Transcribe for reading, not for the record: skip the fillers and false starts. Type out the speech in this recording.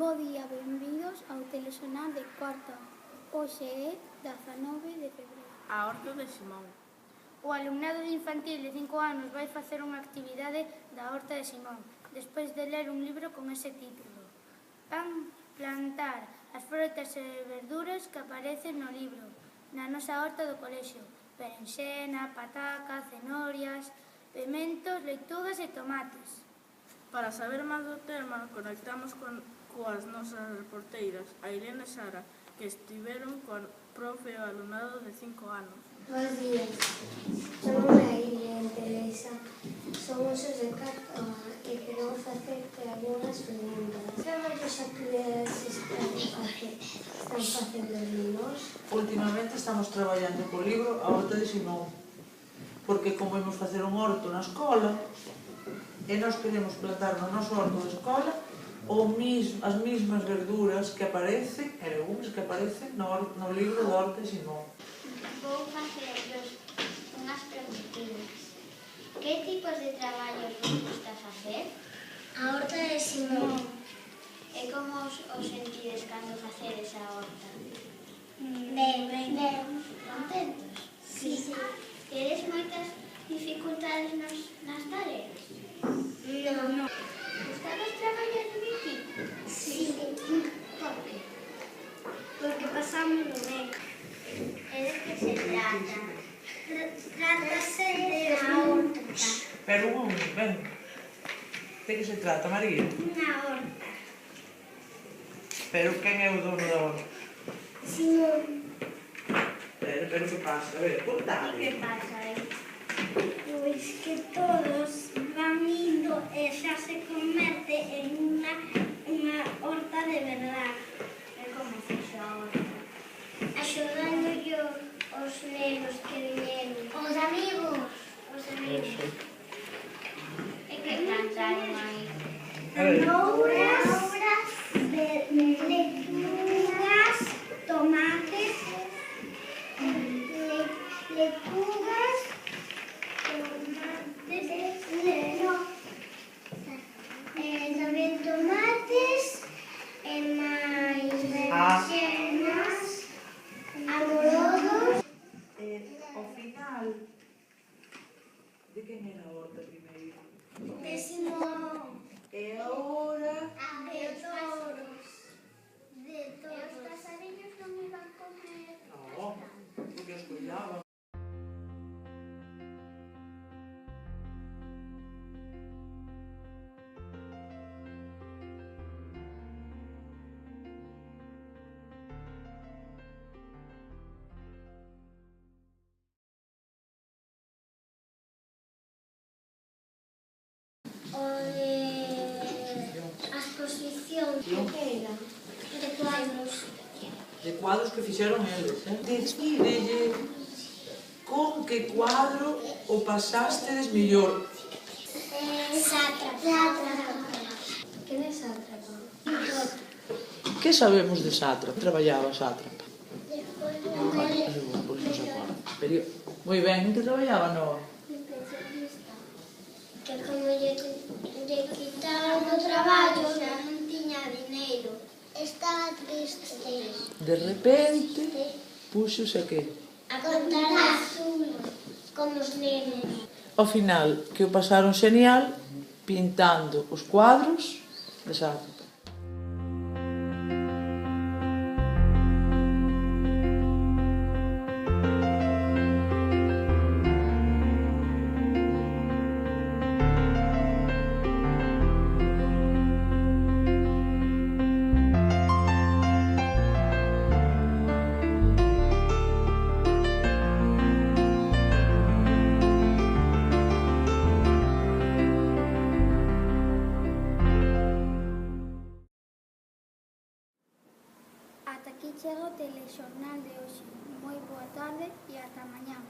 Bo día, benvidos ao Telexornal de cuarta. Hoxe é 19 de febreiro. A horta de Simón. O alumnado de infantil de 5 anos vai facer unha actividade da horta de Simón, despois de ler un libro con ese título. Van plantar as froitas e verduras que aparecen no libro, na nosa horta do colexio: berenxena, pataca, cenorias, pementos, leitugas e tomates. Para saber máis do tema, conectamos coas nosas reporteiras, Ailén e Sara, que estiveron coa profe e o alumnado de 5 anos. Bos días, somos Ailén e Teresa, somos os de cuarto e queremos facerte algunhas preguntas. Que varias actividades están facendo os niños? Últimamente estamos traballando co libro A horta de Simón, porque como imos facer un horto na escola, e nós queremos plantar no noso horto de escola as mesmas verduras que aparecen, e legumes que aparecen no libro da horta de Simón. Vou facerlos unhas preguntinas. Que tipos de traballos vos gusta facer? A horta de Simón. E como os sentides cando facedes a horta? Ben. Contentos? Sí. Tedes moitas dificultades nas tareas? No. Gustades traballar en equipo? Sí. Por que? Porque pasamos ben. E de que se trata? Trátase de a horta. Pero ben, de que se trata, María? Unha horta. Pero quen é o dono da horta? Simón. Pero que pasa? A ver, contade. E que pasa aí? Pois que todos van indo e xa se converte en unha horta de verdade. E como fixo a horta? Axudando os nenos que viñeron. Os amigos. E que plantaron aí? Cenouras, leitugas, tomates, leitugas, tamén tomates e máis berenxenas, amorodos. Ao final, de quen era a horta primeiro? De Simón. E agora... De todos. De E os todos. pasariños non iban comer? No, porque os cuidaban. A exposición que era de cuadros. De cuadros que fixeron eles, Decídelle con que cuadro o pasastedes mellor. Sátrapa. Quen é sátrapa? Que sabemos de Sátrapa? Traballaba Sátrapa. Pero, moi ben, en que traballaba no? Que como lle quitaron o traballo xa non tiña dineiro. Estaba triste. De repente, puxose a que? A contar azul con os nenes. Ao final, que o pasaron xenial pintando os cuadros de Sátrapa. Ata aquí chega o Telexornal de hoxe. Moi boa tarde e ata mañá.